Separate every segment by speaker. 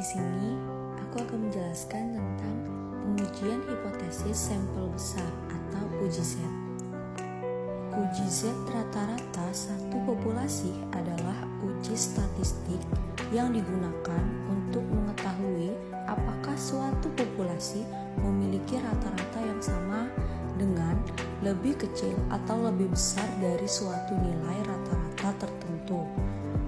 Speaker 1: Di sini, aku akan menjelaskan tentang pengujian hipotesis sampel besar atau uji Z. Uji Z rata-rata satu populasi adalah uji statistik yang digunakan untuk mengetahui apakah suatu populasi memiliki rata-rata yang sama dengan lebih kecil atau lebih besar dari suatu nilai rata-rata tertentu,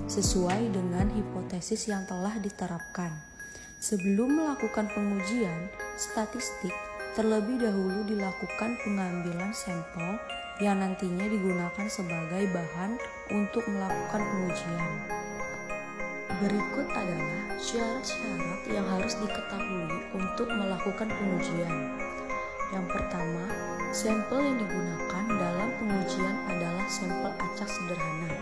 Speaker 1: sesuai dengan hipotesis yang telah diterapkan. Sebelum melakukan pengujian statistik, terlebih dahulu dilakukan pengambilan sampel yang nantinya digunakan sebagai bahan untuk melakukan pengujian. Berikut adalah syarat-syarat yang harus diketahui untuk melakukan pengujian. Yang pertama, sampel yang digunakan dalam pengujian adalah sampel acak sederhana.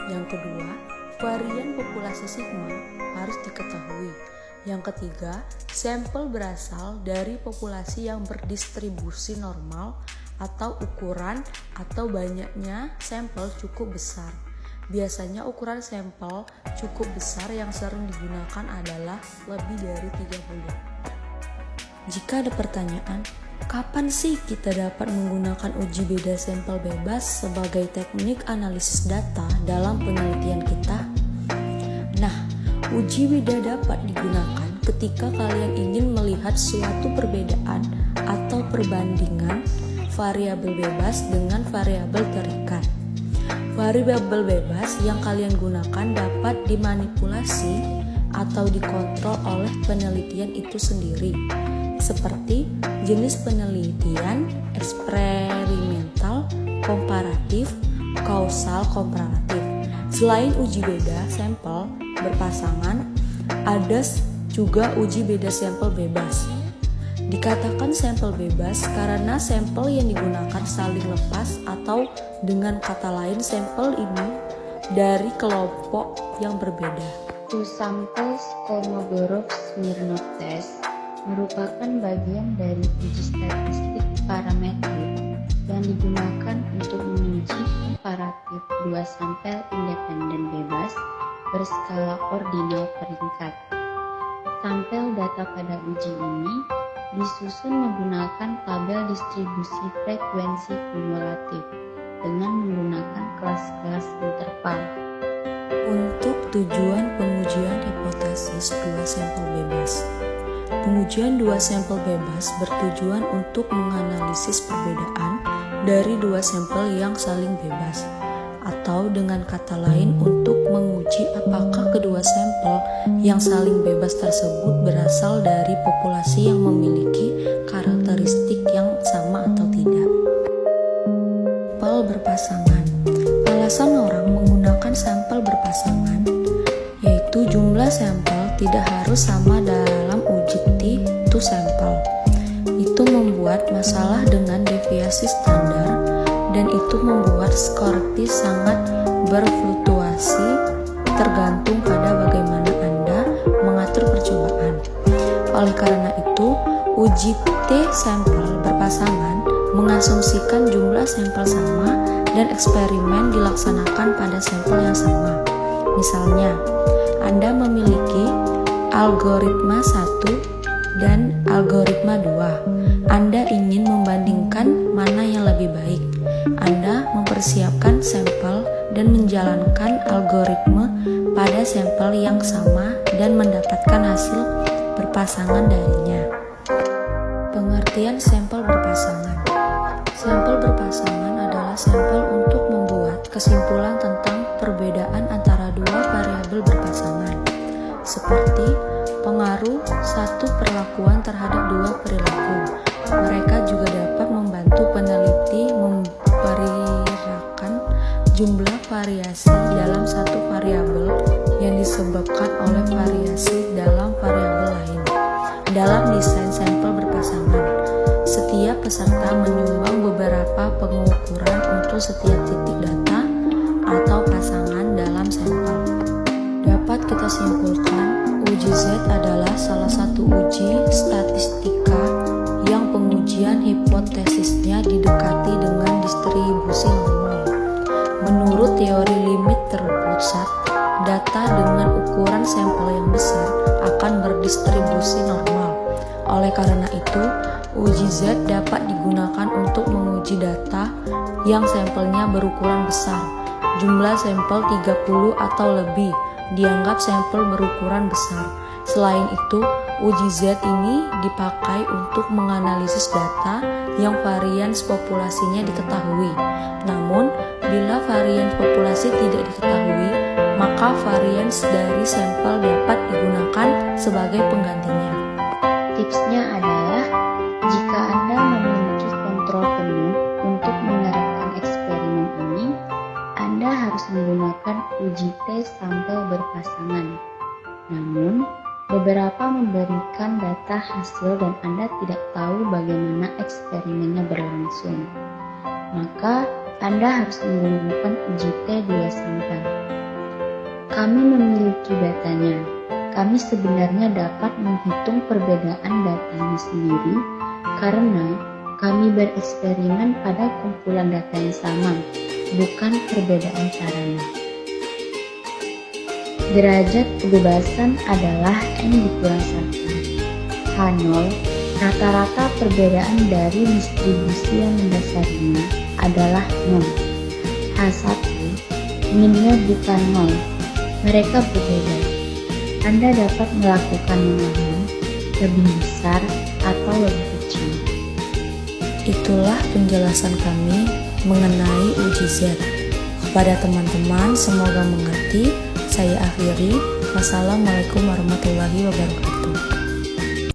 Speaker 1: Yang kedua, varian populasi sigma harus diketahui. Yang ketiga, sampel berasal dari populasi yang berdistribusi normal atau ukuran atau banyaknya sampel cukup besar. Biasanya ukuran sampel cukup besar yang sering digunakan adalah lebih dari 30. Jika ada pertanyaan, kapan sih kita dapat menggunakan uji beda sampel bebas sebagai teknik analisis data dalam penelitian kita? Nah, uji beda dapat digunakan ketika kalian ingin melihat suatu perbedaan atau perbandingan variabel bebas dengan variabel terikat. Variabel bebas yang kalian gunakan dapat dimanipulasi atau dikontrol oleh penelitian itu sendiri, seperti jenis penelitian, eksperimental, komparatif, kausal komparatif. Selain uji beda sampel berpasangan, ada juga uji beda sampel bebas. Dikatakan sampel bebas karena sampel yang digunakan saling lepas atau dengan kata lain sampel ini dari kelompok yang berbeda.
Speaker 2: Two samples Kolmogorov-Smirnov test merupakan bagian dari uji statistik parametrik yang digunakan untuk menguji komparatif dua sampel independen bebas berskala ordinal peringkat. Sampel data pada uji ini disusun menggunakan tabel distribusi frekuensi kumulatif dengan menggunakan kelas-kelas interval.
Speaker 1: Untuk tujuan pengujian hipotesis dua sampel bebas. Pengujian dua sampel bebas bertujuan untuk menganalisis perbedaan dari dua sampel yang saling bebas, atau dengan kata lain untuk menguji apakah kedua sampel yang saling bebas tersebut berasal dari populasi yang memiliki karakteristik yang sama atau tidak. Sampel berpasangan. Alasan orang menggunakan sampel berpasangan yaitu jumlah sampel tidak harus sama dalam uji T2 sampel. Itu membuat masalah dengan deviasi standar, dan itu membuat skor T sangat berfluktuasi tergantung pada bagaimana Anda mengatur percobaan. Oleh karena itu, uji T sampel berpasangan mengasumsikan jumlah sampel sama dan eksperimen dilaksanakan pada sampel yang sama. Misalnya, Anda memiliki algoritma 1 dan algoritma 2. Anda ingin membandingkan mana yang lebih baik. Anda mempersiapkan sampel dan menjalankan algoritma pada sampel yang sama dan mendapatkan hasil berpasangan darinya. Pengertian sampel berpasangan. Sampel berpasangan adalah sampel untuk membuat kesimpulan tentang perbedaan antara dua variabel berpasangan, seperti pengaruh satu perlakuan terhadap dua perilaku. Mereka juga dapat membantu peneliti memperkirakan jumlah variasi dalam satu variabel yang disebabkan oleh variasi dalam variabel lain. Dalam desain sampel berpasangan, setiap peserta menyumbang beberapa pengukuran untuk setiap titik data atau pasangan dalam sampel. Dapat kita simpulkan, uji Z adalah salah satu uji statistika yang pengujian hipotesisnya didekati dengan distribusi normal. Menurut teori limit terpusat, data dengan ukuran sampel yang besar akan berdistribusi normal. Oleh karena itu, uji Z dapat digunakan untuk menguji data yang sampelnya berukuran besar. Jumlah sampel 30 atau lebih dianggap sampel berukuran besar. Selain itu, uji Z ini dipakai untuk menganalisis data yang varians populasinya diketahui. Namun, bila varians populasi tidak diketahui, maka varians dari sampel dapat digunakan sebagai penggantinya.
Speaker 2: Tipsnya adalah, jika Anda memiliki kontrol penuh untuk menerapkan eksperimen ini, Anda harus menggunakan uji tes sampel berpasangan. Namun, beberapa memberikan data hasil dan Anda tidak tahu bagaimana eksperimennya berlangsung. Maka, Anda harus menggunakan uji T2 sampel. Kami memiliki datanya. Kami sebenarnya dapat menghitung perbedaan data ini sendiri karena kami bereksperimen pada kumpulan data yang sama, bukan perbedaan caranya. Derajat kebebasan adalah N dikurang 1. H0, rata-rata perbedaan dari distribusi yang mendasarinya adalah 0. H1, minnya bukan 0. Mereka berbeda. Anda dapat melakukan yang lain, lebih besar atau lebih kecil.
Speaker 1: Itulah penjelasan kami mengenai uji Z. Kepada teman-teman, semoga mengerti. Saya akhiri. Wassalamualaikum warahmatullahi wabarakatuh.